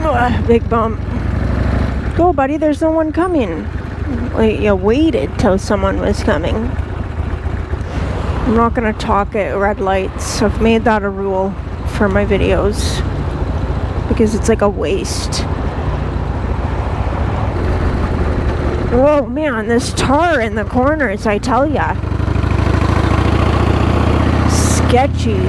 Ugh, big bump. Go, buddy, there's no one coming. Wait, you waited till someone was coming. I'm not gonna talk at red lights. I've made that a rule for my videos because it's like a waste. Whoa, man, this tar in the corners, I tell ya. Sketchy.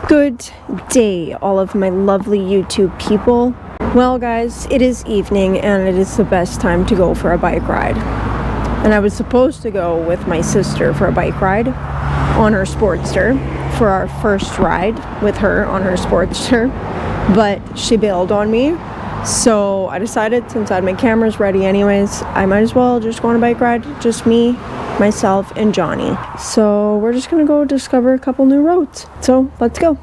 Good day, all of my lovely YouTube people. Well, guys, it is evening and it is the best time to go for a bike ride. And I was supposed to go with my sister for a bike ride on her Sportster for our first ride with her on her Sportster, but she bailed on me. So I decided, since I had my cameras ready anyways, I might as well just go on a bike ride, just me, myself, and Johnny. So we're just gonna go discover a couple new roads. So let's go.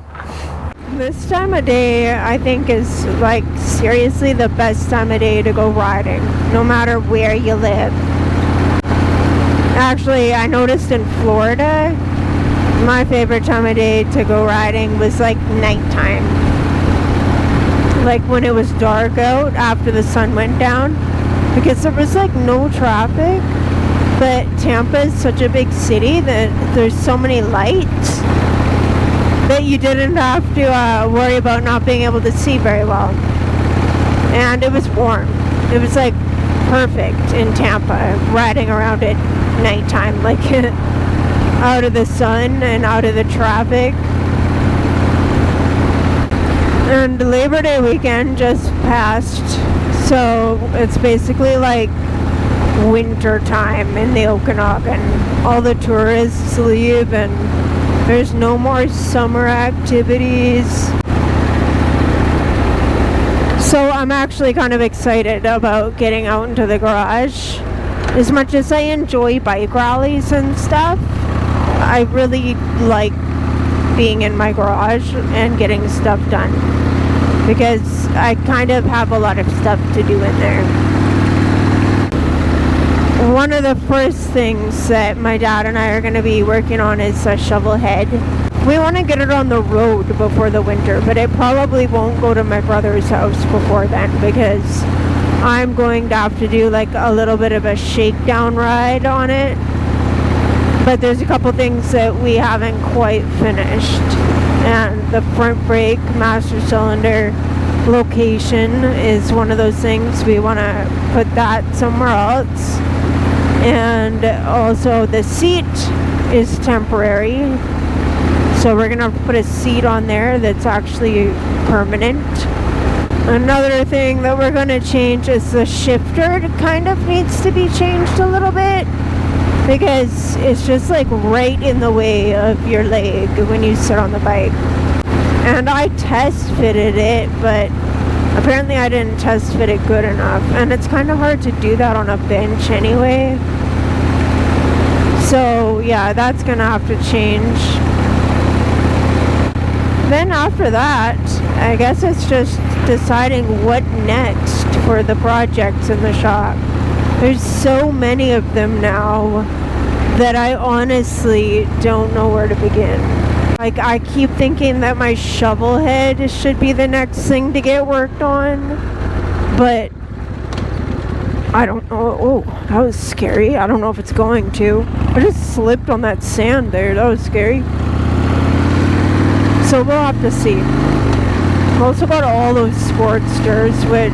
This time of day, I think, is like seriously the best time of day to go riding, no matter where you live. Actually, I noticed in Florida, my favorite time of day to go riding was like nighttime. Like when it was dark out after the sun went down, because there was like no traffic. But Tampa is such a big city that there's so many lights that you didn't have to worry about not being able to see very well. And it was warm. It was like perfect in Tampa, riding around at nighttime, like out of the sun and out of the traffic. And Labor Day weekend just passed, so it's basically like winter time in the Okanagan. All the tourists leave and there's no more summer activities. So I'm actually kind of excited about getting out into the garage. As much as I enjoy bike rallies and stuff, I really like being in my garage and getting stuff done, because I kind of have a lot of stuff to do in there. One of the first things that my dad and I are going to be working on is a shovel head. We want to get it on the road before the winter, but it probably won't go to my brother's house before then, because I'm going to have to do like a little bit of a shakedown ride on it. But there's a couple things that we haven't quite finished, and the front brake master cylinder location is one of those things. We want to put that somewhere else. And also the seat is temporary, so we're gonna put a seat on there that's actually permanent. Another thing that we're gonna change is the shifter. It kind of needs to be changed a little bit, because it's just like right in the way of your leg when you sit on the bike. And I test fitted it, but apparently I didn't test fit it good enough, and it's kind of hard to do that on a bench anyway. So yeah, that's gonna have to change. Then after that, I guess it's just deciding what next for the projects in the shop. There's so many of them now that I honestly don't know where to begin. Like, I keep thinking that my shovel head should be the next thing to get worked on, but I don't know. Oh, that was scary. I don't know if it's going to. I just slipped on that sand there. That was scary. So we'll have to see. I've also got all those Sportsters, which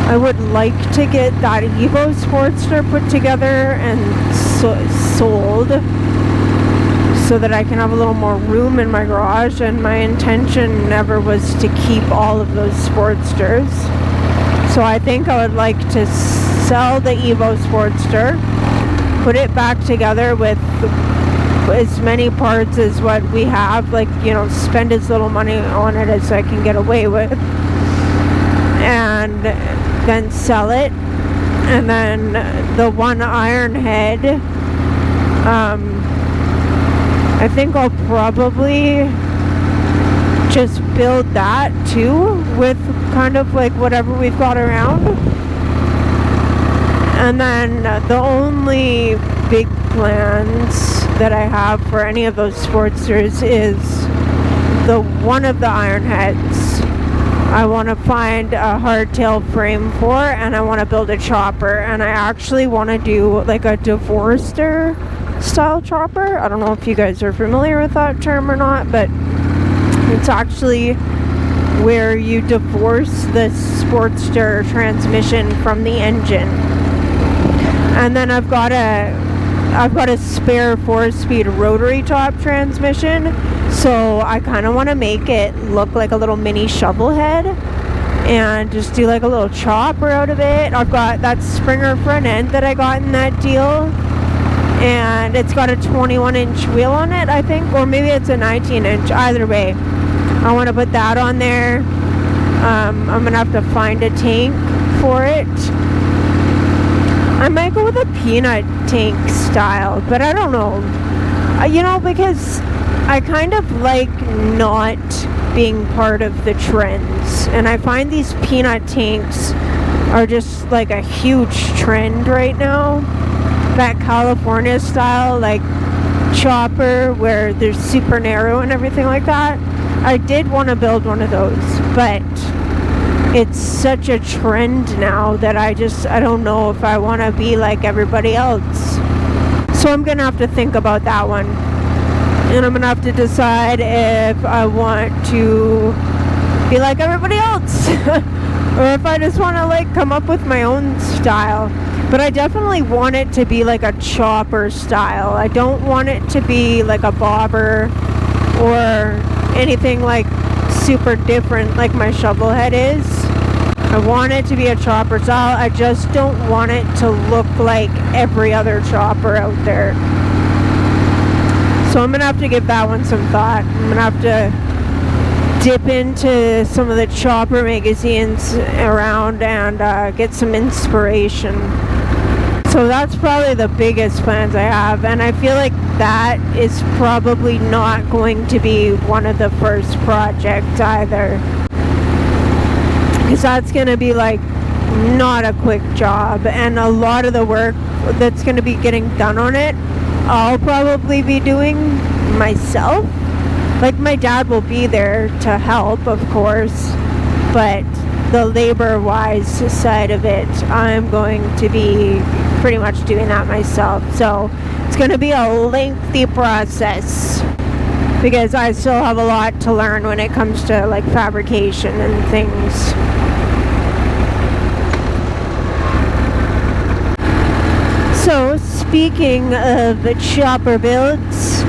I would like to get that Evo Sportster put together and sold, so that I can have a little more room in my garage. And my intention never was to keep all of those Sportsters. So I think I would like to sell the Evo Sportster, put it back together with as many parts as what we have, like, you know, spend as little money on it as I can get away with, and then sell it. And then the one iron head, I think I'll probably just build that too, with kind of like whatever we've got around. And then the only big plans that I have for any of those Sportsters is one of the Ironheads I want to find a hardtail frame for, and I want to build a chopper, and I actually want to do like a divorceder style chopper. I don't know if you guys are familiar with that term or not, but it's actually where you divorce the Sportster transmission from the engine. And then I've got a spare 4-speed rotary top transmission, so I kind of want to make it look like a little mini shovel head and just do like a little chopper out of it. I've got that Springer front end that I got in that deal, and it's got a 21-inch wheel on it, I think, or maybe it's a 19-inch. Either way, I want to put that on there. I'm gonna have to find a tank for it. I might go with a peanut tank style, but I don't know. You know, because I kind of like not being part of the trends, and I find these peanut tanks are just like a huge trend right now. That California style, like chopper where they're super narrow and everything like that. I did want to build one of those, but it's such a trend now that I don't know if I want to be like everybody else. So I'm gonna have to think about that one, and I'm gonna have to decide if I want to be like everybody else or if I just want to like come up with my own style. But I definitely want it to be like a chopper style. I don't want it to be like a bobber or anything like super different like my shovel head is. I want it to be a chopper style. I just don't want it to look like every other chopper out there. So I'm gonna have to give that one some thought. I'm gonna have to dip into some of the chopper magazines around and get some inspiration. So that's probably the biggest plans I have, and I feel like that is probably not going to be one of the first projects either, because that's going to be like not a quick job, and a lot of the work that's going to be getting done on it I'll probably be doing myself. Like, my dad will be there to help, of course, but the labor-wise side of it, I'm going to be pretty much doing that myself. So it's going to be a lengthy process because I still have a lot to learn when it comes to like fabrication and things. So speaking of chopper builds,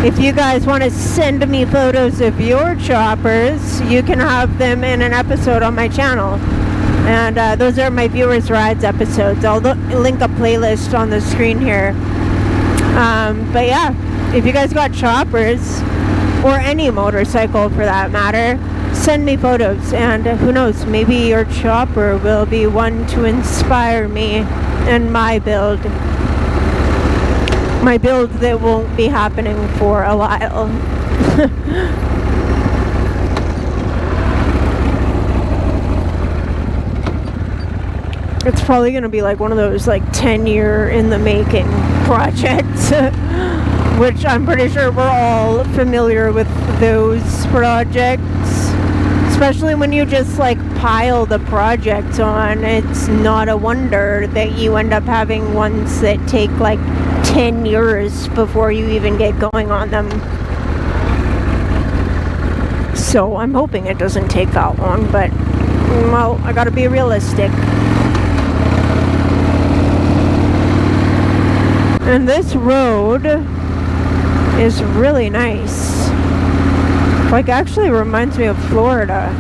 if you guys want to send me photos of your choppers, you can have them in an episode on my channel. And those are my viewers' rides episodes. I'll link a playlist on the screen here. But yeah, if you guys got choppers, or any motorcycle for that matter, send me photos. And who knows, maybe your chopper will be one to inspire me in my build. My build that won't be happening for a while. It's probably going to be like one of those like 10-year in the making projects, which I'm pretty sure we're all familiar with those projects. Especially when you just like pile the projects on, it's not a wonder that you end up having ones that take like 10 years before you even get going on them. So I'm hoping it doesn't take that long, but well, I gotta be realistic. And this road is really nice. Like, actually reminds me of Florida.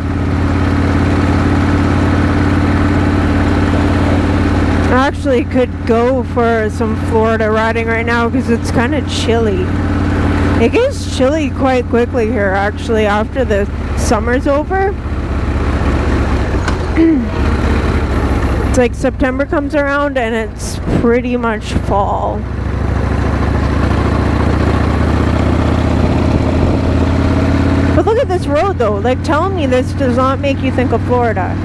I actually could go for some Florida riding right now because it's kind of chilly. It gets chilly quite quickly here, actually, after the summer's over. It's like September comes around and it's pretty much fall. But look at this road though, like tell me this does not make you think of Florida.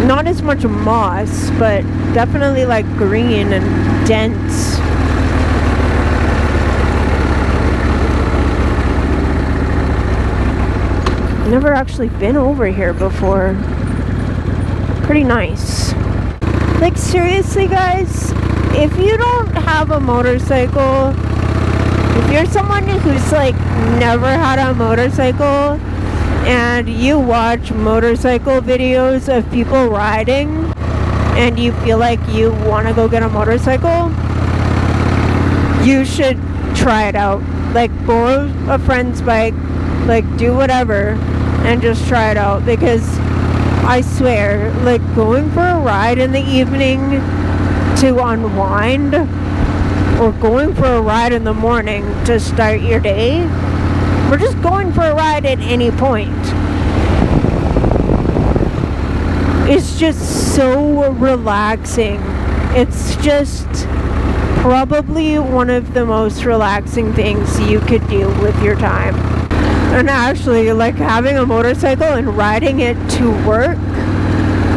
Not as much moss, but definitely like green and dense. Never actually been over here before. Pretty nice. Like, seriously, guys, if you don't have a motorcycle, if you're someone who's like never had a motorcycle and you watch motorcycle videos of people riding and you feel like you want to go get a motorcycle, you should try it out. Like, borrow a friend's bike, like, do whatever and just try it out, because I swear, like, going for a ride in the evening to unwind, or going for a ride in the morning to start your day, or just going for a ride at any point, it's just so relaxing. It's just probably one of the most relaxing things you could do with your time. And actually, like, having a motorcycle and riding it to work,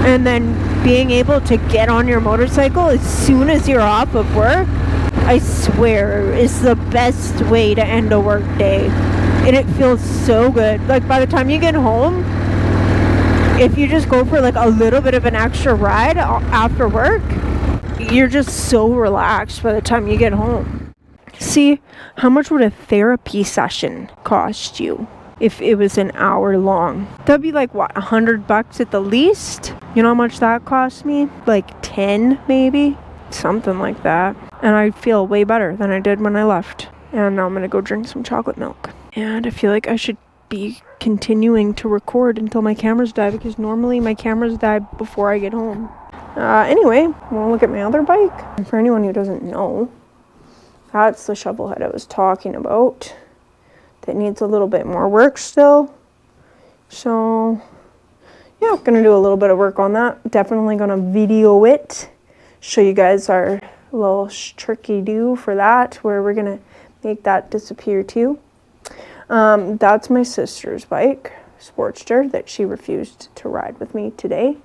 and then being able to get on your motorcycle as soon as you're off of work, I swear, is the best way to end a work day. And it feels so good. Like, by the time you get home, if you just go for like a little bit of an extra ride after work, you're just so relaxed by the time you get home. See, how much would a therapy session cost you if it was an hour long? That'd be like, what, $100 at the least? You know how much that cost me? Like 10 maybe? Something like that. And I feel way better than I did when I left. And now I'm gonna go drink some chocolate milk. And I feel like I should be continuing to record until my cameras die, because normally my cameras die before I get home. Anyway, wanna look at my other bike? And for anyone who doesn't know, that's the shovel head I was talking about. That needs a little bit more work still. So, yeah, I'm gonna do a little bit of work on that. Definitely gonna video it. Show you guys our little tricky do for that, where we're gonna make that disappear too. That's my sister's bike, Sportster, that she refused to ride with me today.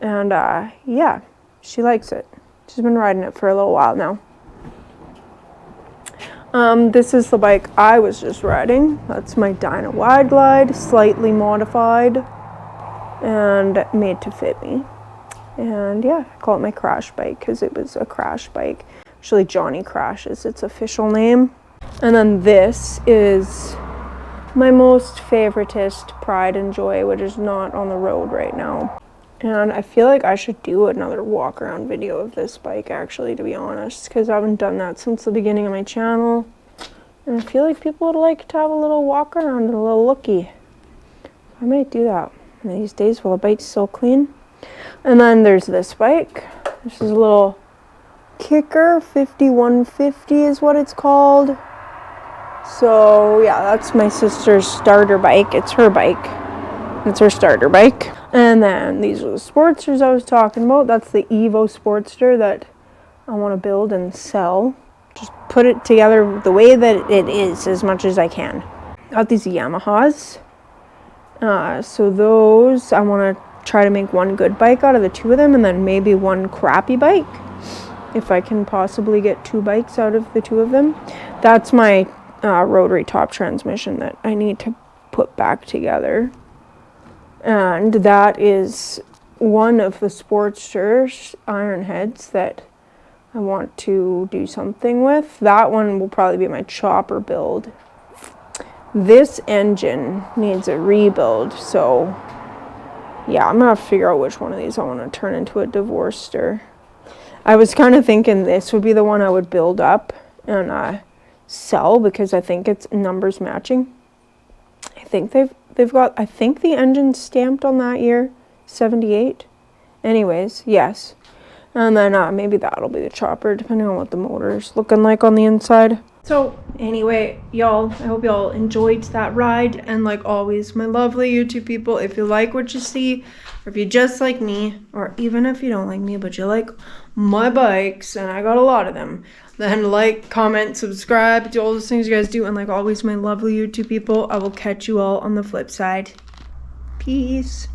And yeah, she likes it. She's been riding it for a little while now. This is the bike I was just riding. That's my Dyna Wide Glide, slightly modified and made to fit me. And yeah, I call it my crash bike because it was a crash bike. Actually, Johnny Crashes, its official name. And then this is my most favoritist pride and joy, which is not on the road right now. And I feel like I should do another walk around video of this bike, actually, to be honest, because I haven't done that since the beginning of my channel. And I feel like people would like to have a little walk around and a little looky. I might do that one of these days while the bike's still clean. And then there's this bike. This is a little Kicker 5150 is what it's called. So yeah, that's my sister's starter bike. It's her bike. It's her starter bike. And then these are the Sportsters I was talking about. That's the Evo Sportster that I want to build and sell. Just put it together the way that it is as much as I can. Got these Yamahas. So those, I want to try to make one good bike out of the two of them, and then maybe one crappy bike, if I can possibly get two bikes out of the two of them. That's my rotary top transmission that I need to put back together. And that is one of the Sportster's iron heads that I want to do something with. That one will probably be my chopper build. This engine needs a rebuild, so yeah, I'm gonna figure out which one of these I want to turn into a divorcester. I was kind of thinking this would be the one I would build up and sell, because I think it's numbers matching. I think they've got, I think the engine's stamped on that year, 78. Anyways, yes. And then maybe that'll be the chopper, depending on what the motor's looking like on the inside. So anyway, y'all, I hope y'all enjoyed that ride. And like always, my lovely YouTube people, if you like what you see, or if you just like me, or even if you don't like me, but you like my bikes, and I got a lot of them, then like, comment, subscribe, do all those things you guys do. And like always, my lovely YouTube people, I will catch you all on the flip side. Peace.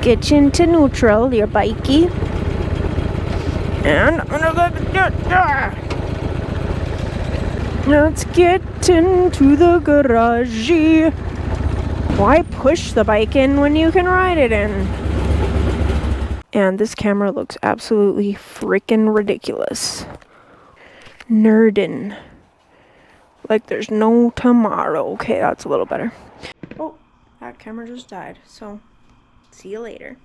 Get you into neutral, your bikey. And let's get into the garage. Why push the bike in when you can ride it in? And this camera looks absolutely freaking ridiculous. Nerdin'. Like there's no tomorrow. Okay, that's a little better. Oh, that camera just died. So, see you later.